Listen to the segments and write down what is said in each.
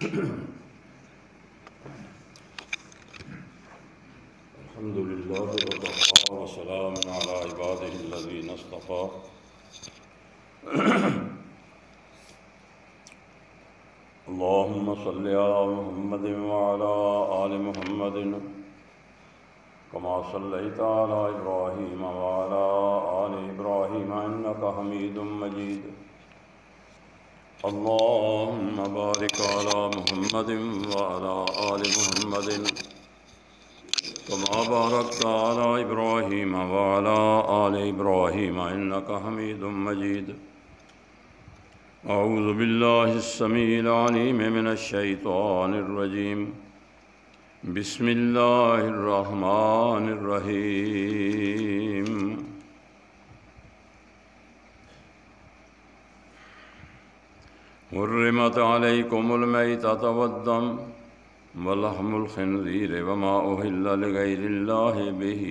الحمد لله وكفى وسلام على عباده الذين اصطفى اللهم صل على محمد وعلى آل محمد كما صليت على إبراهيم وعلى آل إبراهيم إنك حميد مجيد اللهم بارك على محمد وعلى آل محمد كما باركت على إبراهيم وعلى آل إبراهيم إنك حميد مجيد أعوذ بالله السميع العليم من الشيطان الرجيم بسم الله الرحمن الرحيم حرمت عليكم الميتة والدم ولحم الخنزير وما أهل لغير الله به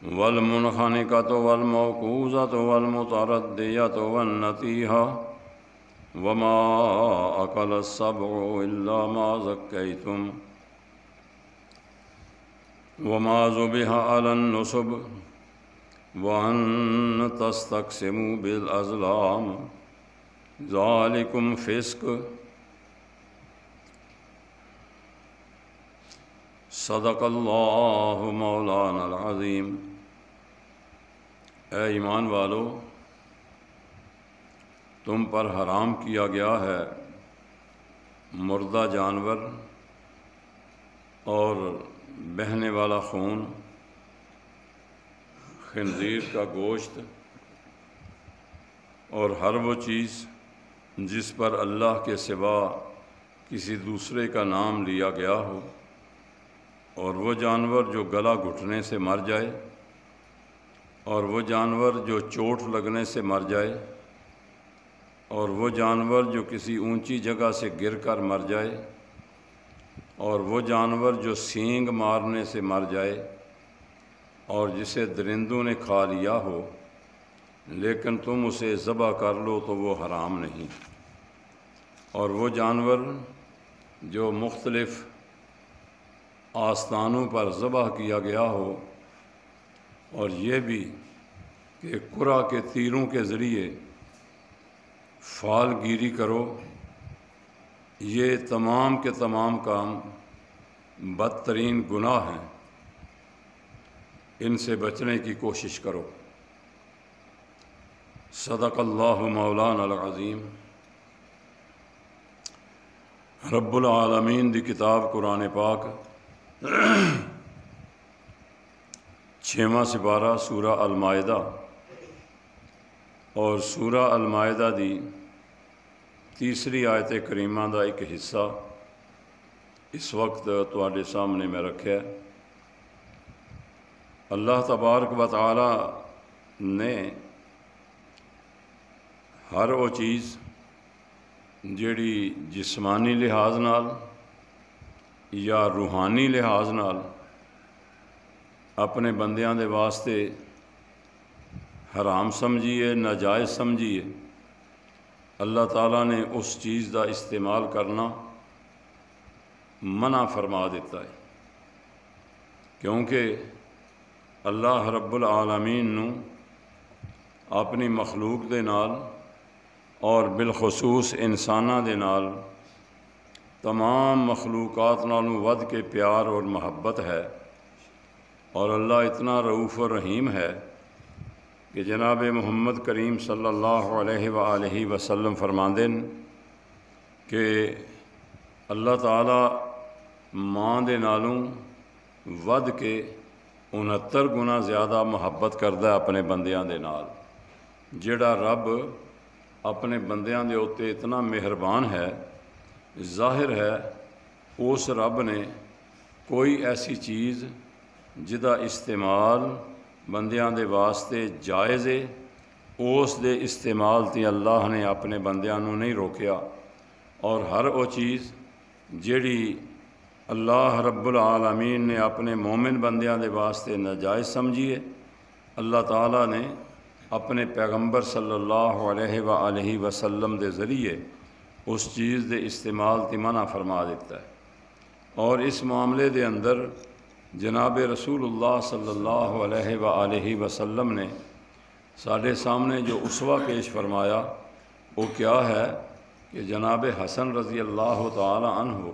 والمنخنقة والموقوذة والمتردية والنطيحة وما أكل السبع إلا ما زكيتم وما ذبح على النصب وأن تستقسموا بالأزلام ذلكم فسق صدق اللہ مولانا العظیم۔ اے ایمان والو، تم پر حرام کیا گیا ہے مردہ جانور اور بہنے والا خون، خنزیر کا گوشت اور ہر وہ چیز جس پر اللہ کے سوا کسی دوسرے کا نام لیا گیا ہو، اور وہ جانور جو گلا گھٹنے سے مر جائے، اور وہ جانور جو چوٹ لگنے سے مر جائے، اور وہ جانور جو کسی اونچی جگہ سے گر کر مر جائے، اور وہ جانور جو سینگ مارنے سے مر جائے، اور جسے درندوں نے کھا لیا ہو لیکن تم اسے ذبح کر لو تو وہ حرام نہیں، اور وہ جانور جو مختلف آستانوں پر ذبح کیا گیا ہو، اور یہ بھی کہ قرا کے تیروں کے ذریعے فال گیری کرو، یہ تمام کے تمام کام بدترین گناہ ہیں، ان سے بچنے کی کوشش کرو۔ صدق اللہ مولانا العظیم۔ رب العالمین دی کتاب قرآن پاک 6واں سپارہ سورہ المائدہ، اور سورہ المائدہ دی تیسری آیت کریمہ دا ایک حصہ اس وقت تواڈے سامنے میں رکھا ہے۔ اللہ تبارک و تعالی نے ہر وہ چیز جیڑی جسمانی لحاظ نال یا روحانی لحاظ نال اپنے بندیاں دے واسطے حرام سمجھیے، ناجائز سمجھیے، اللہ تعالیٰ نے اس چیز دا استعمال کرنا منع فرما دیتا ہے، کیونکہ اللہ رب العالمین نو اپنی مخلوق دے نال اور بالخصوص انساناں دے نال تمام مخلوقات نالوں ود کے پیار اور محبت ہے، اور اللہ اتنا رؤوف و رحیم ہے کہ جناب محمد کریم صلی اللہ علیہ وآلہ وسلم فرماندے ہیں کہ اللہ تعالیٰ ماں دے نالوں ود کے 69 گنا زیادہ محبت کردا ہے اپنے بندیاں دے نال۔ جڑا رب اپنے بندیاں دے اوتے اتنا مہربان ہے، ظاہر ہے اس رب نے کوئی ایسی چیز جدا استعمال بندیاں دے واسطے جائز ہے، اس دے استعمال تی اللہ نے اپنے بندیاں نو نہیں روکیا، اور ہر وہ چیز جیڑی اللہ رب العالمین نے اپنے مومن بندیاں دے واسطے ناجائز سمجھیے، اللہ تعالیٰ نے اپنے پیغمبر صلی اللہ علیہ وآلہ وسلم دے ذریعے اس چیز دے استعمال تی منع فرما دیتا ہے۔ اور اس معاملے دے اندر جناب رسول اللہ صلی اللہ علیہ وآلہ وسلم نے سارے سامنے جو اسوہ پیش فرمایا وہ کیا ہے کہ جناب حسن رضی اللہ تعالی عنہ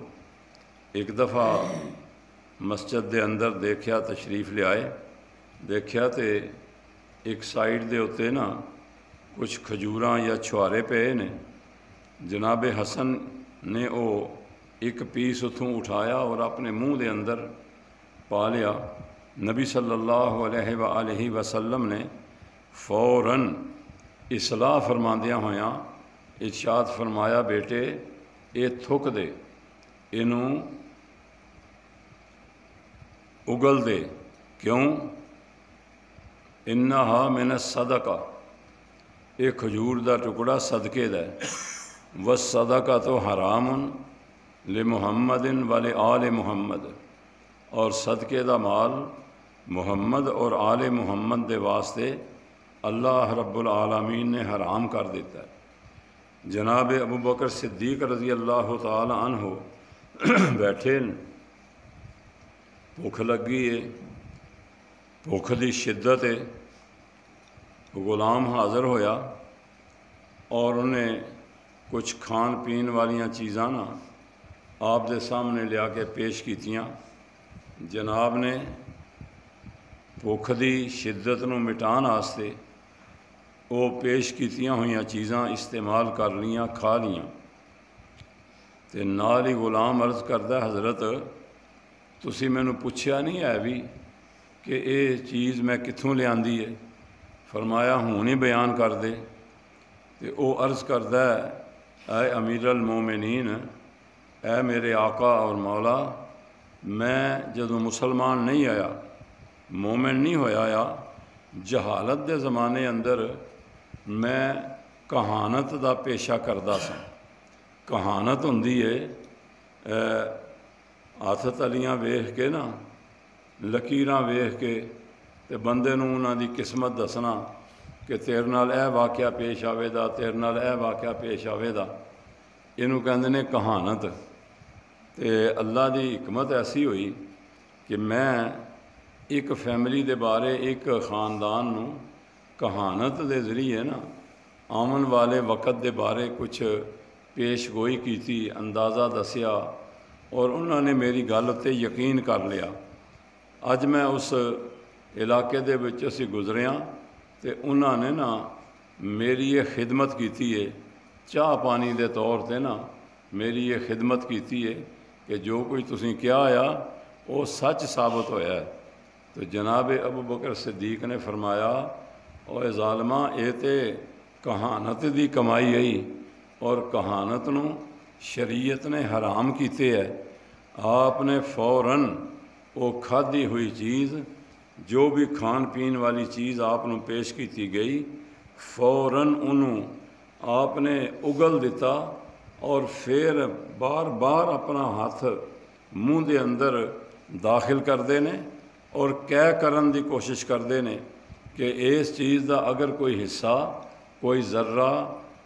ایک دفعہ مسجد دے اندر دیکھیا تشریف لے آئے، دیکھیا تے ایک سائیڈ دے ہوتے نا کچھ کھجوراں یا چھوارے پے نے، جناب حسن نے وہ ایک پیس اتھوں اٹھایا اور اپنے منہ دے اندر پا لیا۔ نبی صلی اللہ علیہ وآلہ وسلم نے فوراً اصلاح فرماندیاں ہویاں ارشاد فرمایا، بیٹے یہ تھک دے، اینوں اگل دے، کیوں؟ انہا من الصدقہ، یہ کھجور دا ٹکڑا صدقے دا ہے، والصدقہ تو حرام لمحمد ولآل محمد، اور صدقے دا مال محمد اور آل محمد دے واسطے اللہ رب العالمین نے حرام کر دیتا ہے۔ جناب ابو بکر صدیق رضی اللہ تعالی عنہ بیٹھے، بھوک لگی ہے، بھوک دی شدت ہے، غلام حاضر ہویا اور انہیں کچھ کھان پین والیاں چیزاں نا آپ دے سامنے لیا کے پیش کیتیاں۔ جناب نے بھوک دی شدت نو مٹان واسطے وہ پیش کیتیاں ہوئیاں چیزاں استعمال کر لیاں، کھا لیاں، تے نال ہی غلام عرض کردہ حضرت تسی مینوں پوچھیا نہیں ہے بھی کہ یہ چیز میں کتھوں لے آندی ہے؟ فرمایا ہوں ہی بیان کر دے۔ تے او عرض کردہ اے امیر المومنین، اے میرے آقا اور مولا، میں جدوں مسلمان نہیں آیا، مومن نہیں ہویا یا جہالت دے زمانے اندر میں کہانت دا پیشہ کردہ سا۔ کہانت ہوندی ہے ہاتھ تلیاں ویکھ کے نا، لکیراں ویکھ کے تے بندے نوں انہاں دی قسمت دسنا کہ تیرے نال اے واقعہ پیش آوے دا، تیرے نال اے واقعہ پیش آوے دا، اینوں کہندے نے کہانت۔ تے اللہ دی حکمت ایسی ہوئی کہ میں ایک فیملی دے بارے، ایک خاندان نوں کہانت دے ذریعے نا آمن والے وقت دے بارے کچھ پیش گوئی کیتی، اندازہ دسیا، اور انہوں نے میری گل تے یقین کر لیا۔ اج میں اس علاقے دے وچ اسی گزریاں تے انہوں نے نا میری یہ خدمت کیتی ہے، چاہ پانی دے طور تے نا میری یہ خدمت کیتی ہے کہ جو کوئی تسی کیا آیا وہ سچ ثابت ہویا ہے۔ تو جناب ابو بکر صدیق نے فرمایا، اوے ظالمہ اے تے کہانت دی کمائی ہے، اور کہانت نو شریعت نے حرام کیتے ہے۔ آپ نے فوراً وہ کھادی ہوئی چیز، جو بھی کھان پین والی چیز آپ نو پیش کیتی گئی، فوراً انہوں آپ نے اگل دیتا، اور پھر بار بار اپنا ہاتھ منہ دے اندر داخل کردے نے اور کہہ کرن دی کوشش کردے نے کہ اس چیز دا اگر کوئی حصہ، کوئی ذرہ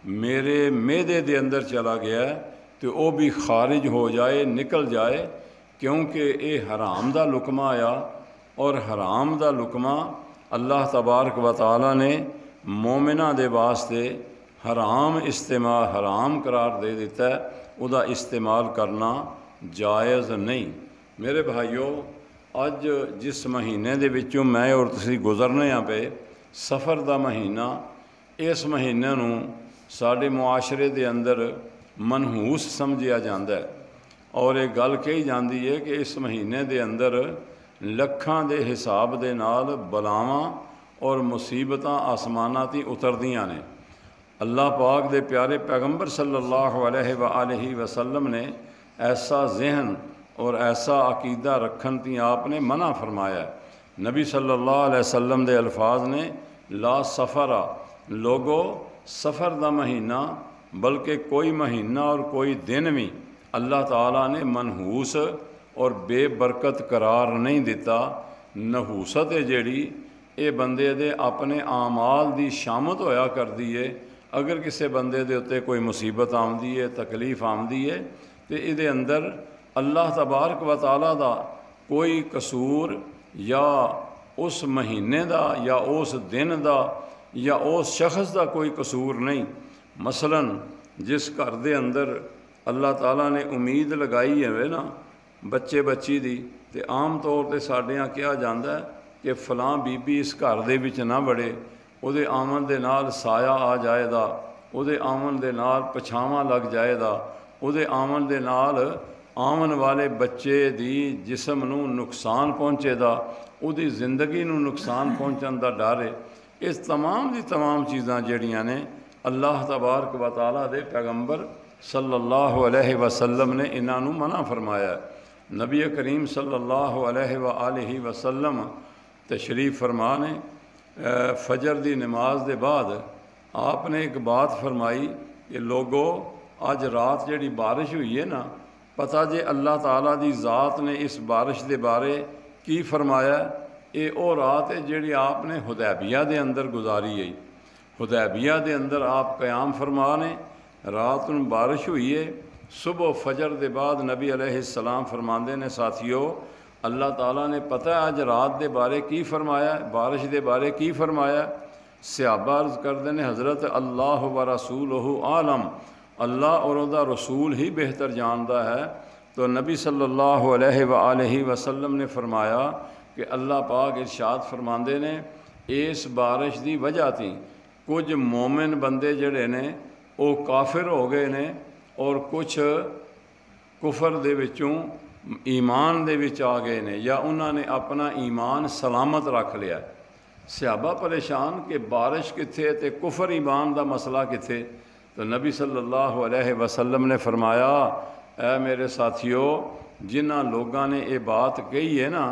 میرے معدے دے اندر چلا گیا ہے تو وہ بھی خارج ہو جائے، نکل جائے، کیونکہ یہ حرام دا لقمہ آیا، اور حرام دا لقمہ اللہ تبارک و تعالی نے مومنہ دے واسطے حرام استعمال، حرام قرار دے دیتا ہے، وہ دا استعمال کرنا جائز نہیں۔ میرے بھائیو، اج جس مہینے دے وچوں میں اور تسی گزرنے ہاں پہ سفر دا مہینہ، اس مہینے نوں ساڈے معاشرے دے اندر منحوس سمجھیا جاندا ہے، اور ایک گل کہی جاندی ہے کہ اس مہینے دے اندر لکھاں دے حساب دے نال بلاواں اور مصیبتاں آسماناں تی اتردیاں نے۔ اللہ پاک دے پیارے پیغمبر صلی اللہ علیہ وآلہ وسلم نے ایسا ذہن اور ایسا عقیدہ رکھن تی آپ نے منع فرمایا ہے۔ نبی صلی اللہ علیہ وسلم دے الفاظ نے لا سفرا، لوگو سفر دا مہینہ بلکہ کوئی مہینہ اور کوئی دن بھی اللہ تعالیٰ نے منحوس اور بے برکت قرار نہیں دیتا۔ نحوست ہے جیڑی اے بندے دے اپنے اعمال دی شامت ہویا کر دیئے، اگر کسی بندے دے اتنے کوئی مصیبت آمدی ہے، تکلیف آمدی ہے، تو یہ اندر اللہ تبارک و تعالیٰ دا کوئی قصور یا اس مہینے دا یا اس دن دا یا اس شخص دا کوئی قصور نہیں۔ مثلا جس گھر دے اندر اللہ تعالیٰ نے امید لگائی ہے نا بچے بچی دی، تے عام طور تے ساڈے ہاں کہا جاندہ ہے کہ فلاں بی بی اس گھر دے وچ نہ بڑے، او دے آمن دے نال سایہ آ جائے دا، او دے آمن دے نال پچھاواں لگ جائے دا، او دے آمن دے نال آمن والے بچے دی جسم نو نقصان پہنچے دا، او دی زندگی نو نقصان پہنچن دا ڈر ہے۔ اس تمام دی تمام چیزاں جڑیاں نے اللہ تبارک و تعالیٰ دے پیغمبر صلی اللہ علیہ وسلم نے انہاں نو منع فرمایا ہے۔ نبی کریم صلی اللہ علیہ وآلہ وسلم تشریف فرما نے فجر دی نماز دے بعد آپ نے ایک بات فرمائی کہ لوگو آج رات جڑی بارش ہوئی ہے نا، پتہ جے اللہ تعالیٰ دی ذات نے اس بارش دے بارے کی فرمایا، اے او رات ہے جڑی آپ نے حدیبیہ دے اندر گزاری ہے۔ حدیبیہ دے اندر آپ قیام فرما نے، رات میں بارش ہوئی ہے، صبح فجر دے بعد نبی علیہ السلام فرماندے نے ساتھیو اللہ تعالیٰ نے پتہ ہے آج رات دے بارے کی فرمایا ہے، بارش دے بارے کی فرمایا ہے؟ صحابہ عرض کردے نے حضرت اللہ و رسولہ عالم، اللہ اور دا رسول ہی بہتر جاندہ ہے۔ تو نبی صلی اللہ علیہ وآلہ وسلم نے فرمایا کہ اللہ پاک ارشاد فرماندے نے اس بارش دی وجہ تھی کچھ مومن بندے جڑے نے وہ کافر ہو گئے نے اور کچھ کفر دے وچوں ایمان دے وچ آ گئے نے، یا انہوں نے اپنا ایمان سلامت رکھ لیا۔ صحابہ پریشان کہ بارش کتھے تے کفر ایمان دا مسئلہ کتھے؟ تو نبی صلی اللہ علیہ وسلم نے فرمایا اے میرے ساتھیو جنہ لوگاں نے یہ بات کہی ہے نا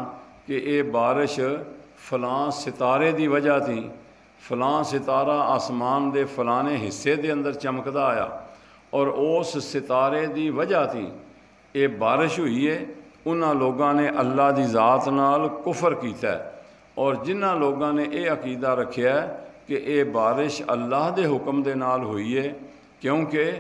کہ اے بارش فلاں ستارے دی وجہ تھی، فلاں ستارہ آسمان دے فلانے حصے دے اندر چمکدا آیا اور اس ستارے دی وجہ تھی اے بارش ہوئی ہے، انہاں لوگاں نے اللہ دی ذات نال کفر کیتا ہے۔ اور جنہ لوگاں نے اے عقیدہ رکھیا ہے کہ اے بارش اللہ دے حکم دے نال ہوئی ہے، کیونکہ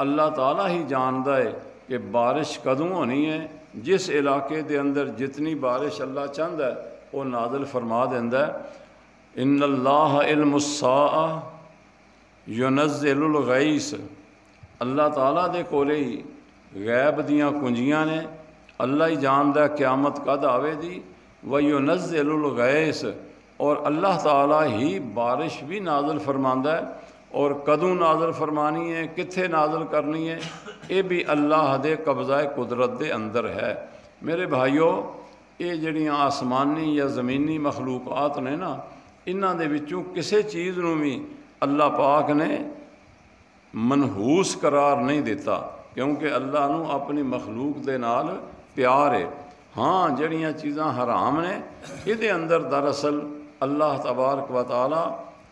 اللہ تعالیٰ ہی جاندہ ہے کہ بارش کدوں ہونی ہے، جس علاقے دے اندر جتنی بارش اللہ چاہتا ہے وہ نازل فرما دیندہ ہے۔ ان اللہ علم الساعہ ینزل الغیث، اللہ تعالیٰ دے کولے ہی غیب دیاں کنجیاں نے، اللہ ہی جاندہ ہے قیامت کد آوے دی، وینزل الغیث، اور اللہ تعالیٰ ہی بارش بھی نازل فرماندہ ہے، اور کدوں نازل فرمانی ہے، کتھے نازل کرنی ہے، یہ بھی اللہ دے قبضہ قدرت دے اندر ہے۔ میرے بھائیو یہ جڑیاں آسمانی یا زمینی مخلوقات نے نا، انہاں دے وچوں کسے چیز نو بھی اللہ پاک نے منحوس قرار نہیں دیتا، کیونکہ اللہ نو اپنی مخلوق دے نال پیار ہے۔ ہاں جڑیاں چیزاں حرام نے یہ اندر دراصل اللہ تبارک و تعالی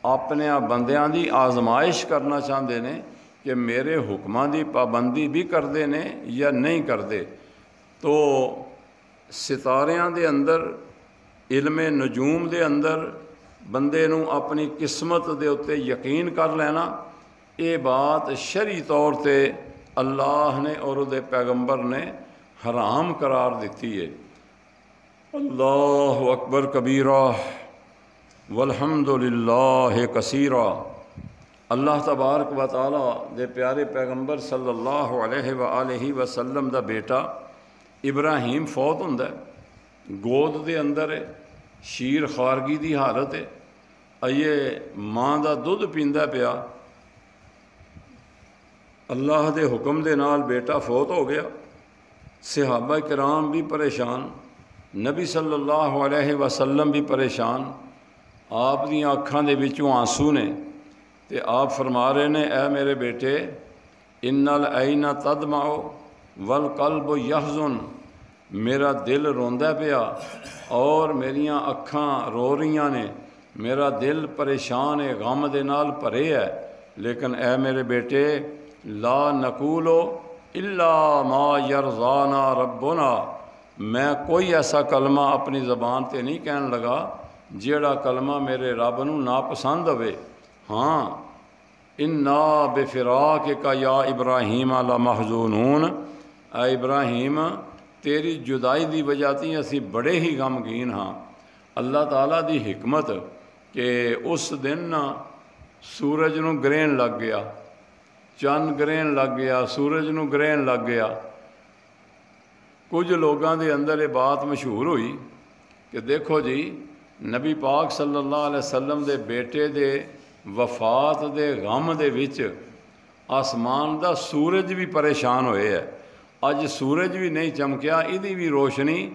اپنے بندیاں دی آزمائش کرنا چاہتے ہیں کہ میرے حکماں دی پابندی بھی کردے نے یا نہیں کردے۔ تو ستاریاں دے اندر علم نجوم دے اندر بندے نو اپنی قسمت دے اتے یقین کر لینا، یہ بات شرعی طور تے اللہ نے اور دے پیغمبر نے حرام قرار دیتی ہے۔ اللہ اکبر کبیرہ والحمد للہ کثیرہ۔ اللہ تبارک و تعالیٰ دے پیارے پیغمبر صلی اللہ علیہ وآلہ وسلم دا بیٹا ابراہیم فوت ہوندا ہے، گود دے اندر ہے، شیر خارگی دی حالت ہے، یہ ماں دا دودھ پیندا پیا، اللہ دے حکم دے نال بیٹا فوت ہو گیا۔ صحابہ کرام بھی پریشان، نبی صلی اللہ علیہ وسلم بھی پریشان، آپ دی آنکھاں دے وچوں آنسو نے، تے آپ فرما رہے نے اے میرے بیٹے ان العین تدمع والقلب یحزن، میرا دل روندا پیا اور میریاں اکھاں رو رہیاں نے، میرا دل پریشان ہے، غم دے نال بھرے ہے، لیکن اے میرے بیٹے لا نقول الا ما یرضانا ربنا، میں کوئی ایسا کلمہ اپنی زبان تے نہیں کہن لگا جیڑا کلمہ میرے رب نو ناپسند ہوئے۔ ہاں انا بفراقک یا ابراہیم لمحزونون، اے ابراہیم تیری جدائی دی وجہ تی اسی بڑے ہی غمگین ہاں۔ اللہ تعالیٰ دی حکمت کہ اس دن نا سورج نو گرہن لگ گیا، چند گرہن لگ گیا، سورج نو گرہن لگ گیا۔ کچھ لوگاں دے اندر یہ بات مشہور ہوئی کہ دیکھو جی نبی پاک صلی اللہ علیہ وسلم دے بیٹے دے وفات دے غم دے وچ آسمان دا سورج بھی پریشان ہوئے ہے، اج سورج بھی نہیں چمکیا، ایدی بھی روشنی،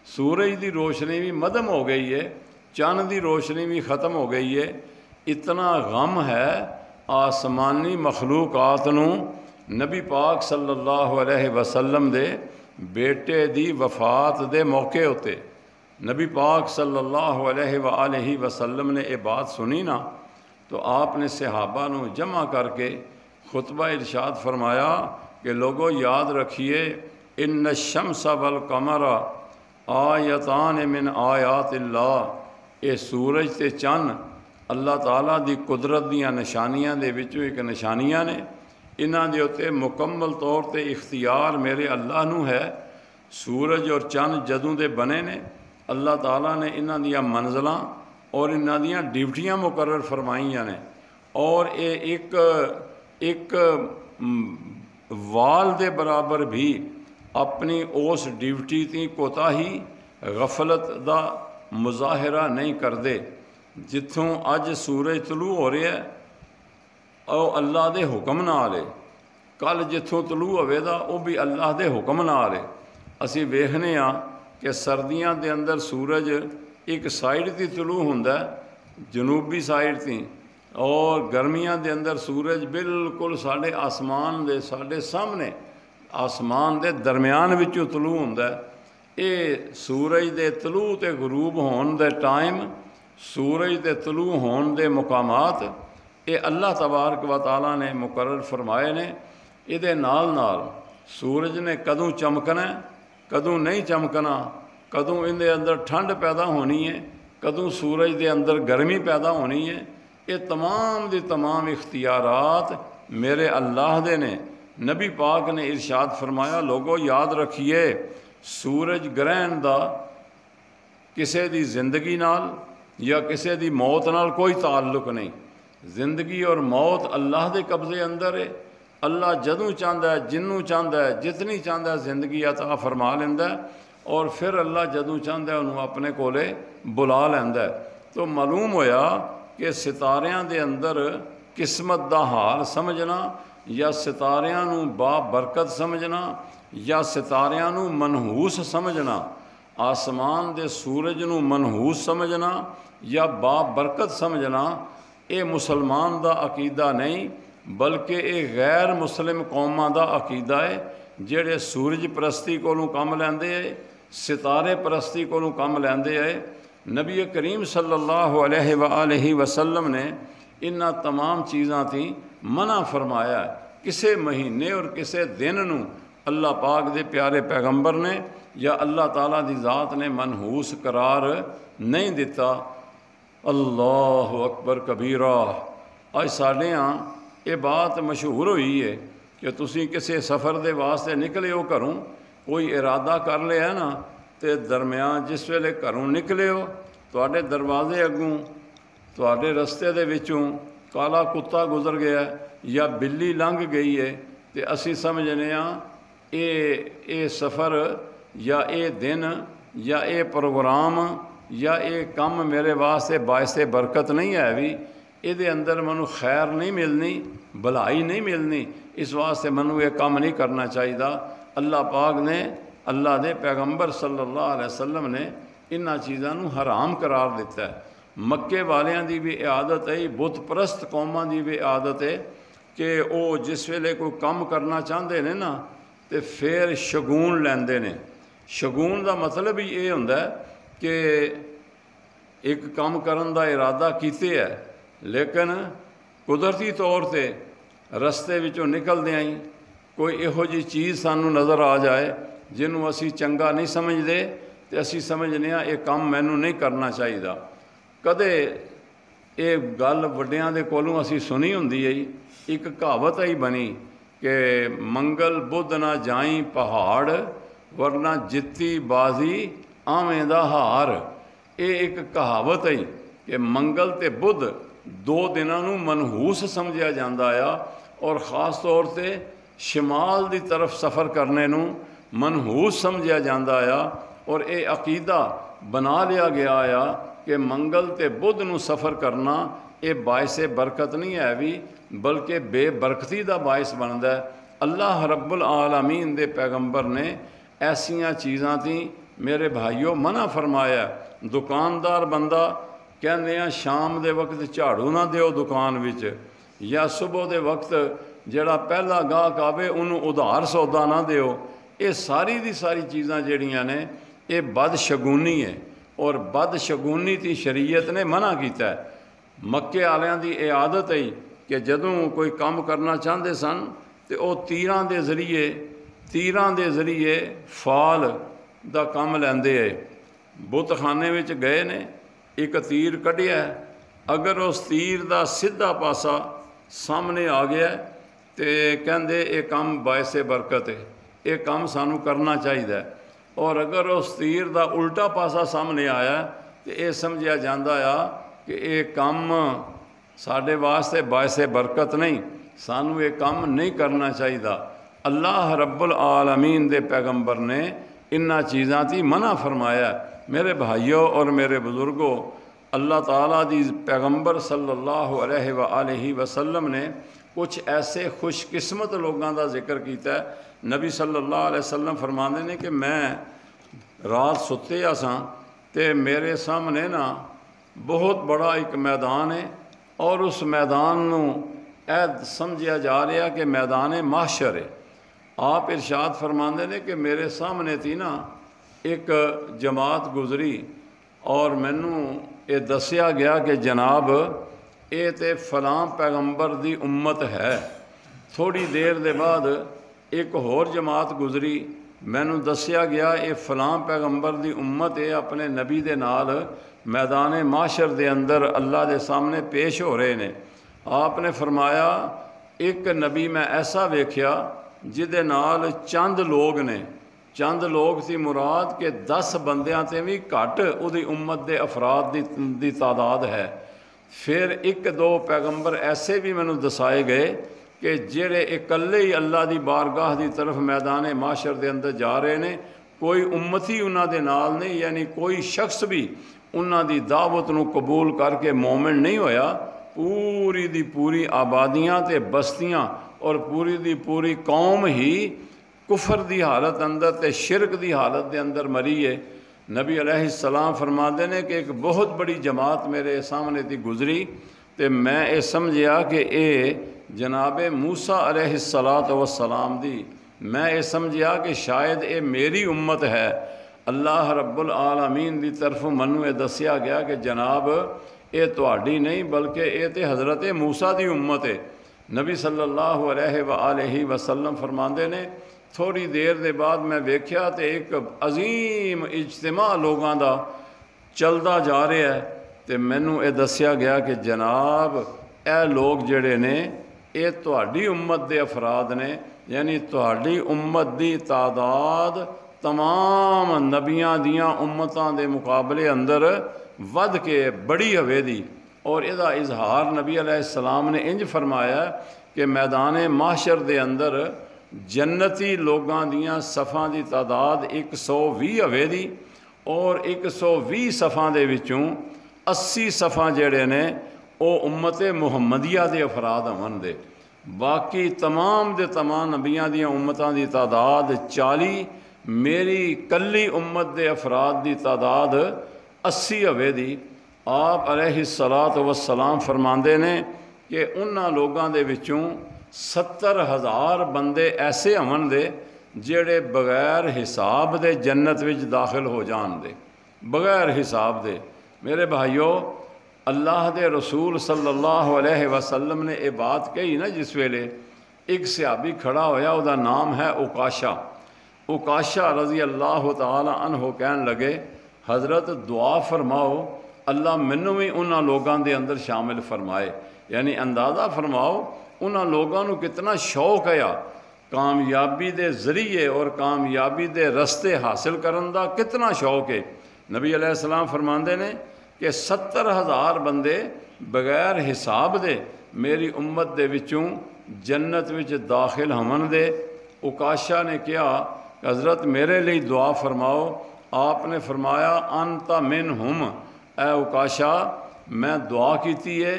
سورج دی روشنی بھی مدھم ہو گئی ہے، چند دی روشنی بھی ختم ہو گئی ہے۔ اتنا غم ہے آسمانی مخلوقات نو نبی پاک صلی اللہ علیہ وسلم دے بیٹے دی وفات دے موقع ہوتے۔ نبی پاک صلی اللہ علیہ وآلہ وسلم نے یہ بات سنی نا تو آپ نے صحابہ نو جمع کر کے خطبہ ارشاد فرمایا کہ لوگوں یاد رکھیے ان الشمس والقمر آیتان من آیات اللہ، یہ سورج تے چند اللہ تعالیٰ دی قدرت دیاں نشانیاں دے وچوں ایک نشانیاں نے، انہاں دے اتے مکمل طور تے اختیار میرے اللہ نو ہے۔ سورج اور چند جدوں دے بنے نے اللہ تعالیٰ نے انہاں دیاں منزلاں اور انہاں دیاں ڈیوٹیاں مقرر فرمائیاں نے، اور ایک وال دے برابر بھی اپنی اس ڈیوٹی تی کوتاہی غفلت دا مظاہرہ نہیں کردے۔ جتھوں اج سورج طلوع ہو رہا ہے او اللہ دے حکم نال ہے، کل جتھوں طلوع ہوئے دا او بھی اللہ دے حکم نال ہے۔ اسی ویکھنے ہاں کہ سردیاں دے اندر سورج ایک سائیڈ تی طلوع ہوندا ہے جنوبی سائیڈ تی، اور گرمیاں دے اندر سورج بالکل ساڈے آسمان دے ساڈے سامنے آسمان دے درمیان وچوں طلوع ہوندا ہے۔ اے سورج دے طلوع تے غروب ہون دے ٹائم، سورج دے طلوع ہون دے مقامات اے اللہ تبارک و تعالیٰ نے مقرر فرمائے نے۔ یہ نال سورج نے کدوں چمکنا ہے، کدوں نہیں چمکنا، کدوں ان دے اندر ٹھنڈ پیدا ہونی ہے، کدوں سورج دے اندر گرمی پیدا ہونی ہے، یہ تمام دی تمام اختیارات میرے اللہ دے نے۔ نبی پاک نے ارشاد فرمایا لوگوں یاد رکھیے سورج گرہن دا کسے دی زندگی نال یا کسے دی موت نال کوئی تعلق نہیں۔ زندگی اور موت اللہ دے قبضے اندر ہے۔ اللہ جدوں چاہتا ہے، جنوں چاہتا ہے، جتنی چاہتا ہے زندگی عطا فرما لیندہ ہے، اور پھر اللہ جدوں چاہتا ہے انہوں اپنے کولے بلا لیندہ ہے۔ تو معلوم ہویا کہ ستاریاں دے اندر قسمت دا حال سمجھنا یا ستاریاں نو با برکت سمجھنا یا ستاریاں نو منحوس سمجھنا، آسمان دے سورج نو منحوس سمجھنا یا با برکت سمجھنا، اے مسلمان دا عقیدہ نہیں بلکہ اے غیر مسلم قوماں دا عقیدہ ہے جڑے سورج پرستی کولوں کم لیندے ہے، ستارے پرستی کولوں کم لیندے ہے۔ نبی کریم صلی اللہ علیہ وآلہ وسلم نے انہاں تمام چیزاں تھی منع فرمایا ہے۔ کسے مہینے اور کسے دن نو اللہ پاک دے پیارے پیغمبر نے یا اللہ تعالیٰ دی ذات نے منحوس قرار نہیں دیتا۔ اللہ اکبر کبیرہ۔ آج ساڈے ہاں یہ بات مشہور ہوئی ہے کہ تسی کسے سفر دے واسطے نکلے ہو گھروں، کوئی ارادہ کر لیا نا تے درمیان جس ویلے گھروں نکلے ہو تواڈے دروازے اگوں تواڈے رستے دے وچوں کالا کتا گزر گیا یا بلی لنگھ گئی ہے تے اسی سمجھنے ہاں اے سفر یا اے دن یا اے پروگرام یا اے کم میرے واسطے باعث برکت نہیں ہے بھی، یہ اندر منو خیر نہیں ملنی، بھلائی نہیں ملنی، اس واسطے منو یہ کام نہیں کرنا چاہیے۔ اللہ پاک نے، اللہ دے پیغمبر صلی اللہ علیہ وسلم نے انہاں چیزاں نو حرام قرار دیتا ہے۔ مکے والیاں دی بھی عادت ہے، بت پرست قوماں دی بھی عادت ہے کہ او جس ویلے کوئی کام کرنا چاہتے ہیں نا تے پھر شگون لیندے نے۔ شگون دا مطلب ہی یہ ہوندا ہے کہ ایک کام کرن دا ارادہ کیتے ہے لیکن قدرتی طور تے رستے وچوں نکلدے آئی کوئی یہو جی چیز سانو نظر آ جائے جنوں اسی چنگا نہیں سمجھدے تے اسی سمجھنے ہاں یہ کام مینوں نہیں کرنا چاہیے۔ کدے یہ گل وڈیاں دے کولوں اسی سنی ہوندی ہے ایک کہاوت ہی بنی کہ منگل بدھ نہ جائیں پہاڑ ورنہ جتی بازی آویں دا ہار۔ یہ ایک کہاوت ہے کہ منگل تے بدھ دو دنوں نوں منحوس سمجھا جاتا آ، اور خاص طور تے شمال دی طرف سفر کرنے نوں منحوس سمجھا جاتا آ، اور یہ عقیدہ بنا لیا گیا آ کہ منگل تے بدھ نوں سفر کرنا یہ باعث برکت نہیں ہے بھی، بلکہ بے برکتی دا باعث بنتا ہے۔ اللہ رب العالمین دے پیغمبر نے ایسیاں چیزاں تھیں میرے بھائیوں منع فرمایا۔ دکاندار بندہ کہندے ہیں شام دے وقت جھاڑو نہ دیو دکان وچ، یا صبح دے وقت جڑا پہلا گاہک آوے انہوں ادھار سودا نہ دیو۔ یہ ساری دی ساری چیزاں جڑیاں نے یہ بد شگونی ہے، اور بد شگونی تی شریعت نے منع کیتا ہے۔ مکے والیاں دی یہ عادت ہے کہ جدوں کوئی کام کرنا چاہتے سن تو وہ تیراں دے ذریعے فال دا کام لیندے ہے۔ بت خانے وچ گئے نے، ایک تیر کڈیا ہے، اگر اس تیر دا سیدھا پاسا سامنے آ گیا تے کہندے یہ کام باعث برکت ہے، یہ کام سانو کرنا چاہیے، اور اگر اس تیر دا الٹا پاسا سامنے آیا تو یہ سمجھا جاتا ہے کہ یہ کام ساڈے واسطے باعث برکت نہیں، سانو یہ کام نہیں کرنا چاہیے۔ اللہ رب العالمین دے پیغمبر نے انہاں چیزاں تی منع فرمایا۔ میرے بھائیوں اور میرے بزرگوں، اللہ تعالیٰ دی پیغمبر صلی اللہ علیہ وآلہ وسلم نے کچھ ایسے خوش قسمت لوگوں دا ذکر کیتا ہے۔ نبی صلی اللہ علیہ وسلم فرماندے نے کہ میں رات ستے ساں تے میرے سامنے نا بہت بڑا ایک میدان ہے، اور اس میدان نو سمجھا جا رہا کہ میدان محشر ہے۔ آپ ارشاد فرماندے نے کہ میرے سامنے تھی نا ایک جماعت گزری، اور مینوں یہ دسیا گیا کہ جناب یہ تے فلاں پیغمبر دی امت ہے۔ تھوڑی دیر دے بعد ایک اور جماعت گزری، مینوں دسیا گیا یہ فلاں پیغمبر دی امت ہے، اپنے نبی دے نال میدان معاشر دے اندر اللہ دے سامنے پیش ہو رہے نے۔ آپ نے فرمایا ایک نبی میں ایسا ویکھیا جدے نال چند لوگ نے، چند لوگ تھی مراد کہ 10 بندیاں تے بھی گھٹ اودی امت دے افراد دی تعداد ہے۔ پھر ایک دو پیغمبر ایسے بھی مینوں دسائے گئے کہ جڑے اکلے ہی اللہ دی بارگاہ دی طرف میدان معاشر دے اندر جا رہے نے، کوئی امتی انہاں دے نال نہیں، یعنی کوئی شخص بھی انہاں دی دعوت نو قبول کر کے مومن نہیں ہویا۔ پوری دی پوری آبادیاں تے بستیاں اور پوری دی پوری قوم ہی کفر دی حالت اندر تے شرک دی حالت دے اندر مری ہے۔ نبی علیہ السلام فرماتے نے کہ ایک بہت بڑی جماعت میرے سامنے تھی گزری، تے میں یہ سمجھیا کہ اے جناب موسیٰ علیہ السلام دی، میں یہ سمجھیا کہ شاید اے میری امت ہے۔ اللہ رب العالمین دی طرف منو یہ دسیا گیا کہ جناب اے تہاڈی نہیں بلکہ اے تے حضرت موسیٰ دی امت ہے۔ نبی صلی اللہ علیہ وآلہ وسلم فرماندے نے تھوڑی دیر دے بعد میں ویکھیا تے ایک عظیم اجتماع لوگاں دا چلدا جا رہا ہے، تے مینوں یہ دسیا گیا کہ جناب اے لوگ جڑے نے اے تہاڈی امت دے افراد نے، یعنی تہاڈی امت دی تعداد تمام نبیاں دیاں امتاں دے مقابلے اندر ود کے بڑی ہوے دی۔ اور ادا اظہار نبی علیہ السلام نے انج فرمایا کہ میدان محشر دے اندر جنتی لوگاں دیاں صفاں دی تعداد 120 ہوے دی، اور 120 صفاں دے وچوں 80 صفاں جڑے نے او امت محمدیہ دے افراد ہون دے، باقی تمام دے تمام نبیاں دیاں امتاں دی تعداد 40، میری کلی امت دے افراد دی تعداد 80 ہوے دی۔ آپ علیہ السلام فرماندے نے کہ انہاں لوگاں دے وچوں 70,000 بندے ایسے ہون دے جڑے بغیر حساب دے جنت وچ داخل ہو جان دے، بغیر حساب دے۔ میرے بھائیو، اللہ دے رسول صلی اللہ علیہ وسلم نے یہ بات کہی نا جس ویلے، ایک صحابی کھڑا ہویا، او دا نام ہے عکاشہ رضی اللہ تعالی عنہ، کہن لگے حضرت دعا فرماؤ اللہ منوں بھی انہاں لوگاں دے اندر شامل فرمائے، یعنی اندازہ فرماؤ انہاں لوگوں کو کتنا شوق ہے کامیابی دے ذریعے اور کامیابی دے رستے حاصل کرن دا کتنا شوق ہے۔ نبی علیہ السلام فرماندے نے کہ 70,000 بندے بغیر حساب دے میری امت دے وچوں جنت وچ داخل ہون دے۔ عکاشہ نے کہا کہ حضرت میرے لیے دعا فرماؤ۔ آپ نے فرمایا انت منہم، اے عکاشہ میں دعا کیتی ہے،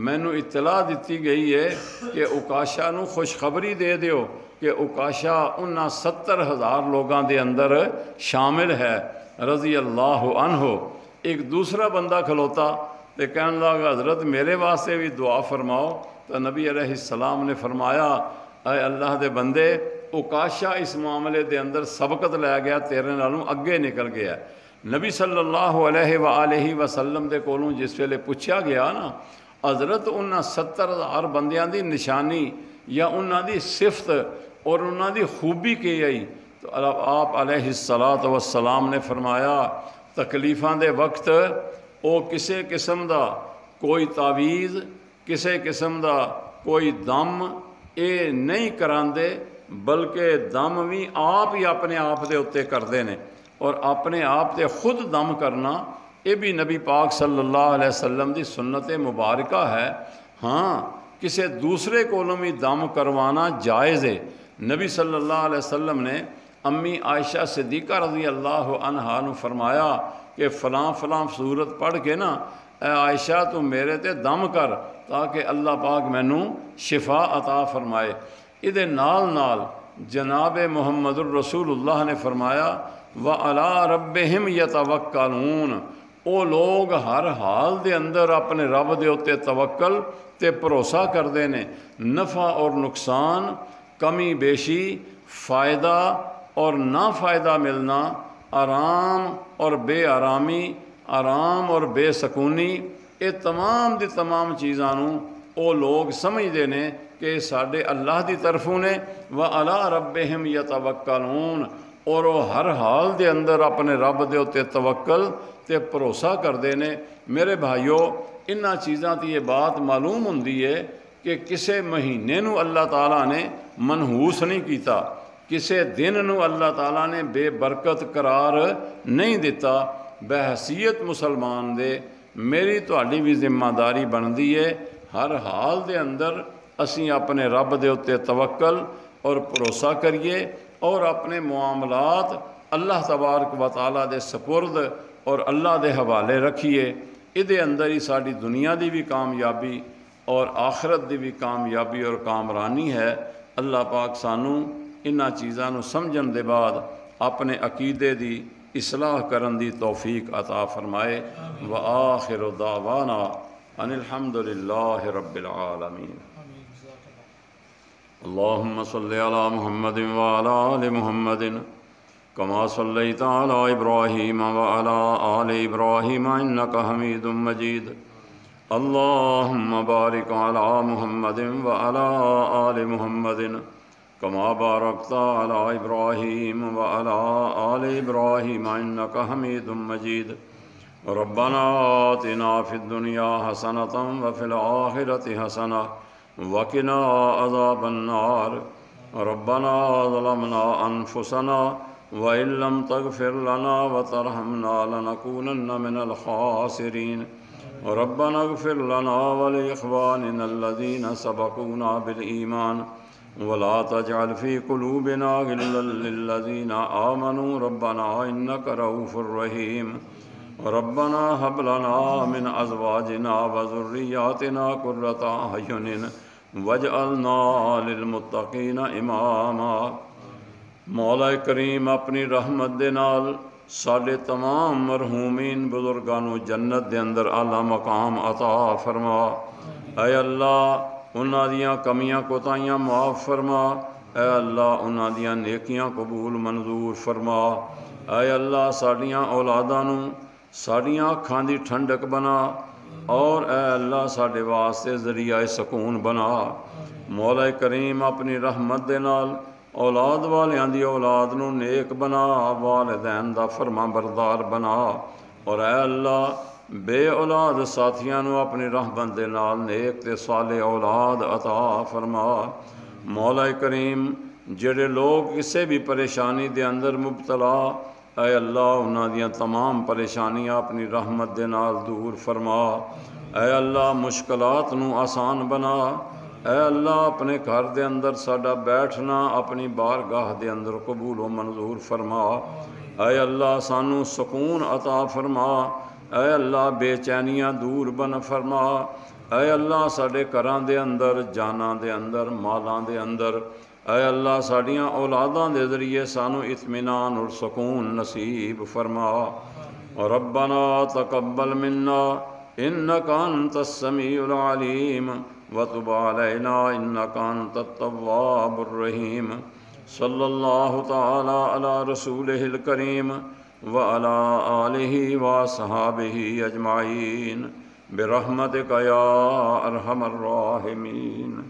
مینوں اطلاع دیتی گئی ہے کہ عکاشہ نو خوشخبری دے دیو کہ عکاشہ انہاں 70,000 لوگاں دے اندر شامل ہے رضی اللہ عنہ۔ ایک دوسرا بندہ کھلوتا تے کہنے لگا حضرت میرے واسطے بھی دعا فرماؤ۔ تو نبی علیہ السلام نے فرمایا اے اللہ دے بندے، عکاشہ اس معاملے دے اندر سبقت لے گیا، تیرے نالوں اگے نکل گیا۔ نبی صلی اللہ علیہ وآلہ وسلم دے کولوں جس ویلے پوچھا گیا نا حضرت انہاں 70,000 بندیاں دی نشانی یا انہاں دی صفت اور انہاں دی خوبی کی آئی، تو آپ علیہ السلام نے فرمایا تکلیفاں دے وقت او کسے قسم دا کوئی تعویذ، کسے قسم دا کوئی دم اے نہیں کراندے، بلکہ دم بھی آپ ہی اپنے آپ دے اتے کردے نے، اور اپنے آپ دے خود دم کرنا یہ بھی نبی پاک صلی اللہ علیہ وسلم دی سنت مبارکہ ہے۔ ہاں کسے دوسرے کولوں بھی دم کروانا جائز ہے۔ نبی صلی اللہ علیہ وسلم نے امی عائشہ صدیقہ رضی اللہ عنہا نو فرمایا کہ فلاں فلاں صورت پڑھ کے نا اے عائشہ تو میرے تے دم کر تاکہ اللہ پاک مینوں شفا عطا فرمائے۔ ادھے نال نال جناب محمد الرسول اللہ نے فرمایا وَعَلَىٰ رَبِّهِمْ يَتَوَكَّلُونَ، او لوگ ہر حال دے اندر اپنے رب دے اتے توکل تے بھروسہ کردے نے۔ نفع اور نقصان، کمی بیشی، فائدہ اور نافائدہ ملنا، آرام اور بے آرامی، آرام اور بے سکونی، یہ تمام دی تمام چیزانوں او لوگ سمجھدے نے کہ ساڈے اللہ دی طرفوں نے۔ وَعَلَىٰ رَبِّهِمْ يَتَوَكَّلُونَ، اور وہ ہر حال دے اندر اپنے رب دے اتے توکل تے بھروسہ کردے نے۔ میرے بھائیو انہاں چیزاں دی یہ بات معلوم ہوندی ہے کہ کسے مہینے نو اللہ تعالیٰ نے منحوس نہیں کیتا، کسے دن نو اللہ تعالیٰ نے بے برکت قرار نہیں دیتا۔ بحیثیت مسلمان دے میری تہاڈی بھی ذمہ داری بندی ہے ہر حال دے اندر اسی اپنے رب دے اتے توکل اور بھروسہ کریے اور اپنے معاملات اللہ تبارک و تعالیٰ دے سپرد اور اللہ دے حوالے رکھیے۔ ادھے اندر ہی ساری دنیا دی بھی کامیابی اور آخرت دی بھی کامیابی اور کامرانی ہے۔ اللہ پاک سانو انہاں چیزاں نو سمجھن دے بعد اپنے عقیدے دی اصلاح کرن دی توفیق عطا فرمائے۔ وآخر دعوانا ان الحمدللہ رب العالمین۔ اللہم صلی علی محمد وعلی آل محمد کما صلیت علی ابراہیم وعلی آل ابراہیم انکا حمید مجید۔ اللہم بارک علی محمد وعلی آل محمد کما بارکت علی ابراہیم وعلی آل ابراہیم انکا حمید مجید۔ ربنا آتنا فی الدنیا حسنۃ وفی الآخرۃ حسنۃ وقنا عذاب النار۔ ربنا ظلمنا انفسنا وإن لم تغفر لنا وترحمنا لنكونن من الخاسرين۔ ربنا اغفر لنا ولإخواننا الذين سبقونا بالإيمان ولا تجعل في قلوبنا غلا للذين آمنوا ربنا إنك رؤوف رحيم۔ ربنا هب لنا من أزواجنا وذرياتنا قرة أعين واجعلنا للمتقين إماما۔ مولا کریم اپنی رحمت دے نال سارے تمام مرحومین بزرگانو جنت دے اندر اعلیٰ مقام عطا فرما۔ اے اللہ انہاں دیاں کمیاں کوتاہیاں معاف فرما۔ اے اللہ انہاں دیاں نیکیاں قبول منظور فرما۔ اے اللہ ساڈیاں اولاداں نو ساڈیاں اکھاں دی ٹھنڈک بنا، اور اے اللہ ساڈے واسطے ذریعہ سکون بنا۔ مولا کریم اپنی رحمت دے نال اولاد والیاں دی اولاد نو نیک بنا، والدین دا فرما بردار بنا، اور اے اللہ بے اولاد ساتھیاں نو اپنی رحمت دے نال نیک تے صالح اولاد عطا فرما۔ مولا کریم جڑے لوگ کسے بھی پریشانی دے اندر مبتلا، اے اللہ انہاں دیاں تمام پریشانیاں اپنی رحمت دے نال دور فرما۔ اے اللہ مشکلات نو آسان بنا۔ اے اللہ اپنے گھر دے اندر ساڈا بیٹھنا اپنی بارگاہ دے اندر قبول و منظور فرما۔ اے اللہ سانو سکون عطا فرما۔ اے اللہ بے چینیاں دور بن فرما۔ اے اللہ ساڈے گھراں دے اندر، جاناں دے اندر، مالاں دے اندر، اے اللہ ساڈیاں اولاداں دے ذریعے سانو اطمینان اور سکون نصیب فرما۔ ربنا تقبل منا انک انت السمیع العلیم وتب علینا انک انت التواب الرحیم۔ صلی اللہ تعالی علی رسولہ الکریم وعلی آلہ وصحابہ اجمعین برحمتک یا ارحم الراحمین۔